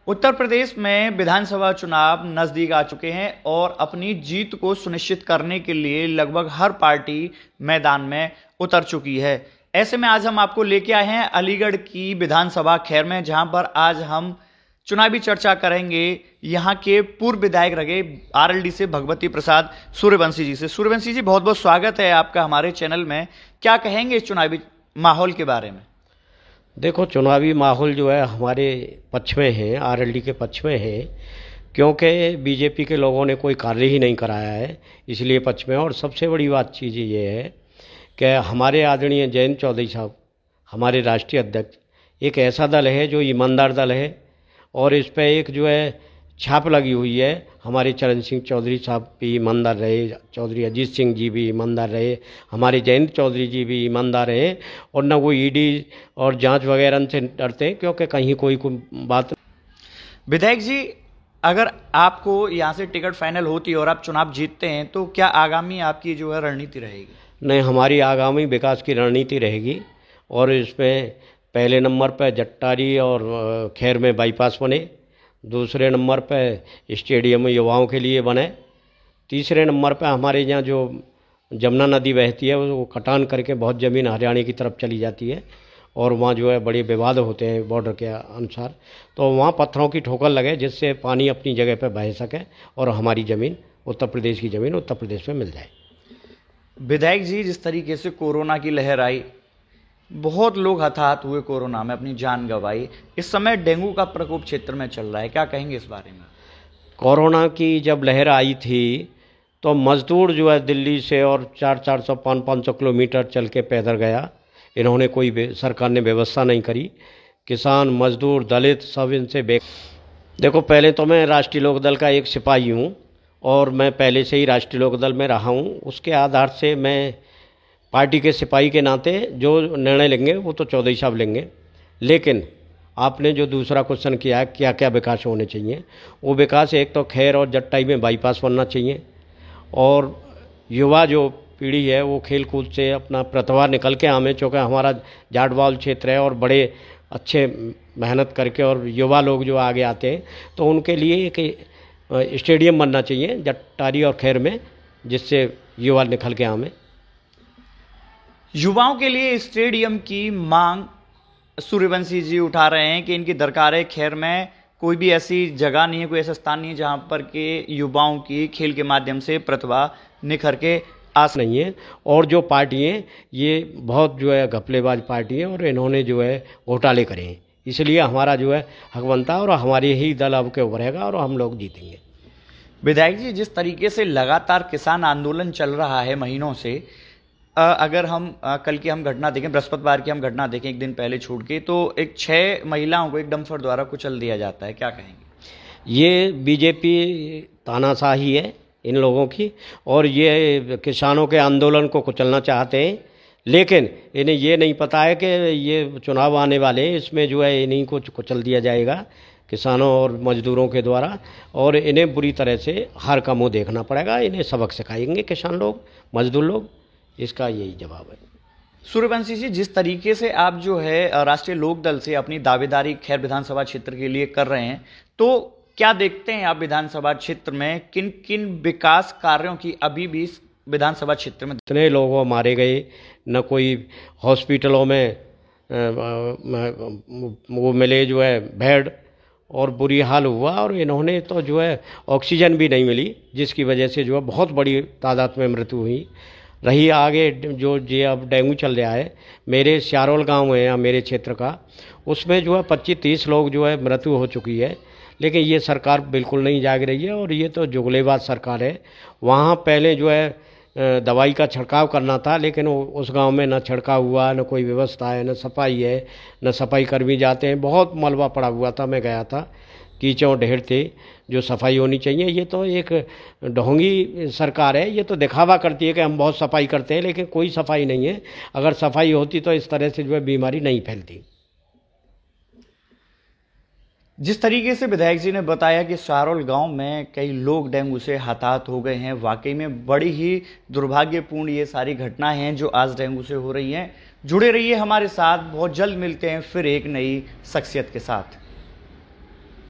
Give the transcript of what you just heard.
उत्तर प्रदेश में विधानसभा चुनाव नजदीक आ चुके हैं और अपनी जीत को सुनिश्चित करने के लिए लगभग हर पार्टी मैदान में उतर चुकी है। ऐसे में आज हम आपको लेके आए हैं अलीगढ़ की विधानसभा खैर में, जहां पर आज हम चुनावी चर्चा करेंगे यहां के पूर्व विधायक रहे आरएलडी से भगवती प्रसाद सूर्यवंशी जी से। सूर्यवंशी जी, बहुत बहुत स्वागत है आपका हमारे चैनल में। क्या कहेंगे इस चुनावी माहौल के बारे में? देखो, चुनावी माहौल जो है हमारे पक्ष में है, आरएलडी के पक्ष में है, क्योंकि बीजेपी के लोगों ने कोई कार्य ही नहीं कराया है, इसलिए पक्ष में। और सबसे बड़ी बात चीज़ ये है कि हमारे आदरणीय जयंत चौधरी साहब, हमारे राष्ट्रीय अध्यक्ष, एक ऐसा दल है जो ईमानदार दल है और इस पर एक जो है छाप लगी हुई है। हमारे चरण सिंह चौधरी साहब भी ईमानदार रहे, चौधरी अजीत सिंह जी भी ईमानदार रहे, हमारे जयंत चौधरी जी भी ईमानदार रहे और न वो ईडी और जांच वगैरह से डरते, क्योंकि कहीं कोई बात। विधायक जी, अगर आपको यहाँ से टिकट फाइनल होती है और आप चुनाव जीतते हैं तो क्या आगामी आपकी जो है रणनीति रहेगी? नहीं, हमारी आगामी विकास की रणनीति रहेगी और इसमें पहले नंबर पर जट्टारी और खैर में बाईपास बने, दूसरे नंबर पर स्टेडियम युवाओं के लिए बने, तीसरे नंबर पर हमारे यहाँ जो जमुना नदी बहती है वो कटान करके बहुत ज़मीन हरियाणा की तरफ चली जाती है और वहाँ जो है बड़े विवाद होते हैं बॉर्डर के अनुसार, तो वहाँ पत्थरों की ठोकर लगे जिससे पानी अपनी जगह पर बह सके और हमारी ज़मीन, उत्तर प्रदेश की ज़मीन उत्तर प्रदेश में मिल जाए। विधायक जी, जिस तरीके से कोरोना की लहर आई, बहुत लोग हताहत हुए, कोरोना में अपनी जान गंवाई, इस समय डेंगू का प्रकोप क्षेत्र में चल रहा है, क्या कहेंगे इस बारे में? कोरोना की जब लहर आई थी तो मज़दूर जो है दिल्ली से और 400 500 किलोमीटर चल के पैदल गया। इन्होंने कोई सरकार ने व्यवस्था नहीं करी। किसान, मजदूर, दलित सब इनसे देखो, पहले तो मैं राष्ट्रीय लोकदल का एक सिपाही हूँ और मैं पहले से ही राष्ट्रीय लोकदल में रहा हूँ। उसके आधार से मैं पार्टी के सिपाही के नाते जो निर्णय लेंगे वो तो चौधरी साहब लेंगे, लेकिन आपने जो दूसरा क्वेश्चन किया है क्या क्या विकास होने चाहिए, वो विकास एक तो खैर और जट्टाई में बाईपास बनना चाहिए और युवा जो पीढ़ी है वो खेल कूद से अपना प्रतिभा निकल के आवे, चूँकि हमारा जाटवाल क्षेत्र है और बड़े अच्छे मेहनत करके और युवा लोग जो आगे आते हैं तो उनके लिए एक स्टेडियम बनना चाहिए जट्टारी और खैर में, जिससे युवा निकल के आवे। युवाओं के लिए स्टेडियम की मांग सूर्यवंशी जी उठा रहे हैं कि इनकी दरकार है। खैर में कोई भी ऐसी जगह नहीं है, कोई ऐसा स्थान नहीं है जहां पर के युवाओं की खेल के माध्यम से प्रतिभा निखर के आस नहीं है। और जो पार्टी हैं ये बहुत जो है घपलेबाज पार्टी है और इन्होंने जो है घोटाले करे हैं, इसलिए हमारा जो है हक बनता है और हमारे ही दल अब के उभरेगा और हम लोग जीतेंगे। विधायक जी, जिस तरीके से लगातार किसान आंदोलन चल रहा है महीनों से, अगर हम कल की हम घटना देखें, बृहस्पतिवार की हम घटना देखें एक दिन पहले छूट के, तो एक 6 महिलाओं को एक डंपर द्वारा कुचल दिया जाता है, क्या कहेंगे? ये बीजेपी तानाशाही है इन लोगों की और ये किसानों के आंदोलन को कुचलना चाहते हैं, लेकिन इन्हें ये नहीं पता है कि ये चुनाव आने वाले हैं, इसमें जो है इन्हीं को कुचल दिया जाएगा किसानों और मजदूरों के द्वारा और इन्हें बुरी तरह से हार का मुँह देखना पड़ेगा। इन्हें सबक सिखाएंगे किसान लोग, मजदूर लोग, इसका यही जवाब है। सूर्यवंशी जी, जिस तरीके से आप जो है राष्ट्रीय लोकदल से अपनी दावेदारी खैर विधानसभा क्षेत्र के लिए कर रहे हैं, तो क्या देखते हैं आप विधानसभा क्षेत्र में किन किन विकास कार्यों की अभी भी विधानसभा क्षेत्र में? इतने लोग मारे गए, न कोई हॉस्पिटलों में वो मिले जो है बेड, और बुरी हाल हुआ और इन्होंने तो जो है ऑक्सीजन भी नहीं मिली, जिसकी वजह से जो है बहुत बड़ी तादाद में मृत्यु हुई रही। आगे जो अब डेंगू चल रहा है, मेरे श्यारोल गांव है मेरे क्षेत्र का, उसमें जो है 25-30 लोग जो है मृत्यु हो चुकी है, लेकिन ये सरकार बिल्कुल नहीं जाग रही है और ये तो जुगलेबाज सरकार है। वहाँ पहले जो है दवाई का छिड़काव करना था, लेकिन उस गांव में न छिड़काव हुआ, न कोई व्यवस्था है, न सफाई है, न सफाई कर्मी जाते हैं, बहुत मलबा पड़ा हुआ था। मैं गया था, कीचड़ ढेर थे, जो सफाई होनी चाहिए। ये तो एक ढोंगी सरकार है, ये तो दिखावा करती है कि हम बहुत सफाई करते हैं, लेकिन कोई सफाई नहीं है। अगर सफाई होती तो इस तरह से जो है बीमारी नहीं फैलती। जिस तरीके से विधायक जी ने बताया कि सारोल गांव में कई लोग डेंगू से हताहत हो गए हैं, वाकई में बड़ी ही दुर्भाग्यपूर्ण ये सारी घटनाएं हैं जो आज डेंगू से हो रही हैं। जुड़े रहिए हमारे साथ, बहुत जल्द मिलते हैं फिर एक नई शख्सियत के साथ।